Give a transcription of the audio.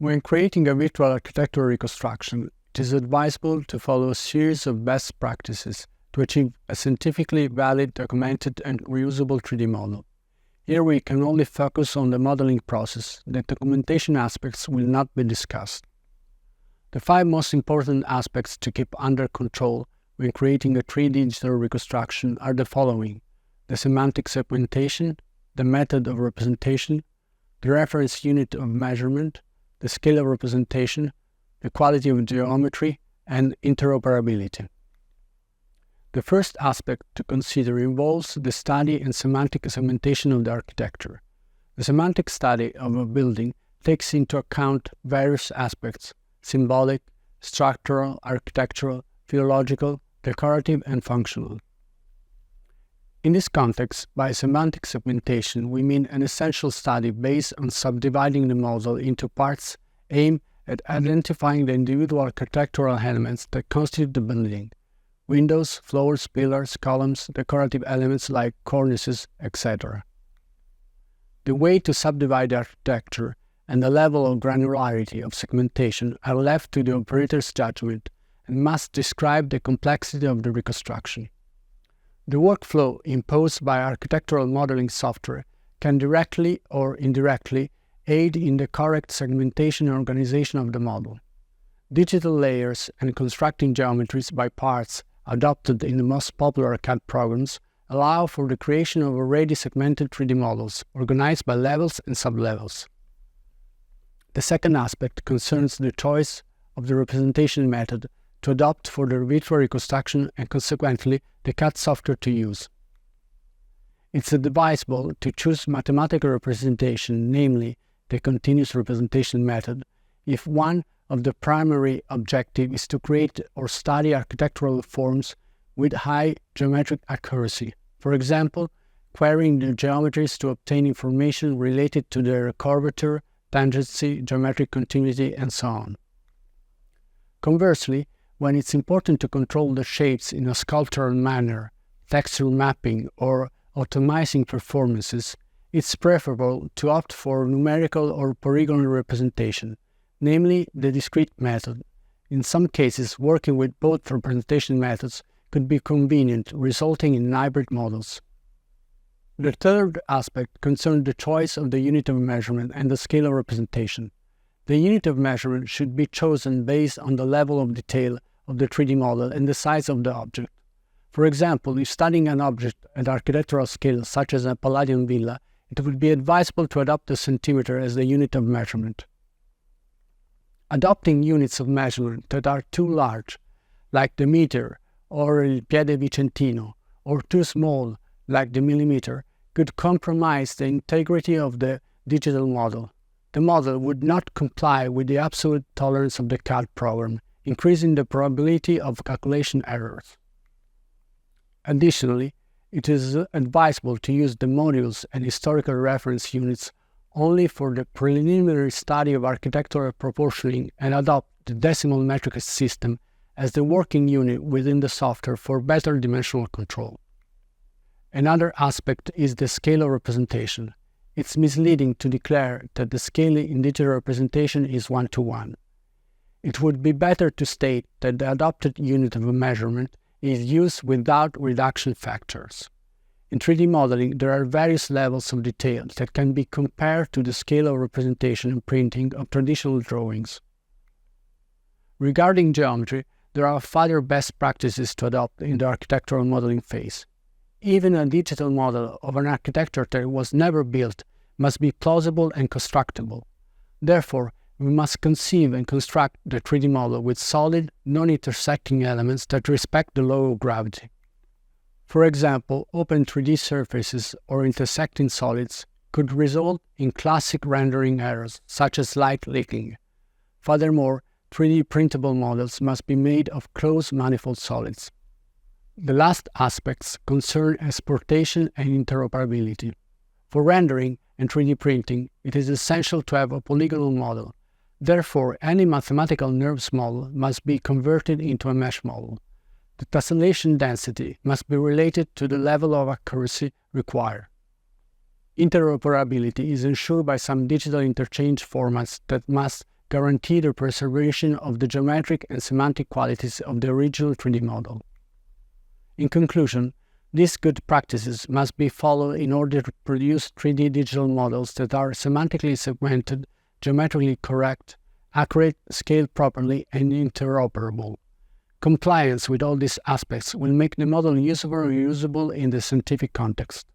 When creating a virtual architectural reconstruction, it is advisable to follow a series of best practices to achieve a scientifically valid, documented, and reusable 3D model. Here we can only focus on the modeling process. The documentation aspects will not be discussed. The 5 most important aspects to keep under control when creating a 3D digital reconstruction are the following: the semantic segmentation, the method of representation, the reference unit of measurement, the scale of representation, the quality of geometry, and interoperability. The first aspect to consider involves the study and semantic segmentation of the architecture. The semantic study of a building takes into account various aspects: symbolic, structural, architectural, philological, decorative, and functional. In this context, by semantic segmentation, we mean an essential study based on subdividing the model into parts aimed at identifying the individual architectural elements that constitute the building: windows, floors, pillars, columns, decorative elements like cornices, etc. The way to subdivide the architecture and the level of granularity of segmentation are left to the operator's judgment and must describe the complexity of the reconstruction. The workflow imposed by architectural modeling software can directly or indirectly aid in the correct segmentation and organization of the model. Digital layers and constructing geometries by parts adopted in the most popular CAD programs allow for the creation of already segmented 3D models organized by levels and sublevels. The second aspect concerns the choice of the representation method to adopt for the virtual reconstruction and consequently the CAD software to use. It's advisable to choose mathematical representation, namely the continuous representation method, if one of the primary objectives is to create or study architectural forms with high geometric accuracy. For example, querying the geometries to obtain information related to their curvature, tangency, geometric continuity, and so on. Conversely, when it's important to control the shapes in a sculptural manner, texture mapping, or optimizing performances, it's preferable to opt for numerical or polygonal representation, namely the discrete method. In some cases, working with both representation methods could be convenient, resulting in hybrid models. The third aspect concerns the choice of the unit of measurement and the scale of representation. The unit of measurement should be chosen based on the level of detail of the 3D model and the size of the object. For example, if studying an object at architectural scale such as a Palladian villa, it would be advisable to adopt the centimeter as the unit of measurement. Adopting units of measurement that are too large, like the meter or il piede vicentino, or too small, like the millimeter, could compromise the integrity of the digital model. The model would not comply with the absolute tolerance of the CAD program, increasing the probability of calculation errors. Additionally, it is advisable to use the modules and historical reference units only for the preliminary study of architectural proportioning and adopt the decimal metric system as the working unit within the software for better dimensional control. Another aspect is the scale of representation. It's misleading to declare that the scale in digital representation is 1:1. It would be better to state that the adopted unit of measurement is used without reduction factors. In 3D modeling, there are various levels of detail that can be compared to the scale of representation and printing of traditional drawings. Regarding geometry, there are further best practices to adopt in the architectural modeling phase. Even a digital model of an architecture that was never built must be plausible and constructible. Therefore, we must conceive and construct the 3D model with solid, non-intersecting elements that respect the law of gravity. For example, open 3D surfaces or intersecting solids could result in classic rendering errors, such as light leaking. Furthermore, 3D printable models must be made of closed manifold solids. The last aspects concern exportation and interoperability. For rendering and 3D printing, it is essential to have a polygonal model. Therefore, any mathematical NURBS model must be converted into a mesh model. The tessellation density must be related to the level of accuracy required. Interoperability is ensured by some digital interchange formats that must guarantee the preservation of the geometric and semantic qualities of the original 3D model. In conclusion, these good practices must be followed in order to produce 3D digital models that are semantically segmented, geometrically correct, accurate, scaled properly, and interoperable. Compliance with all these aspects will make the model usable and reusable in the scientific context.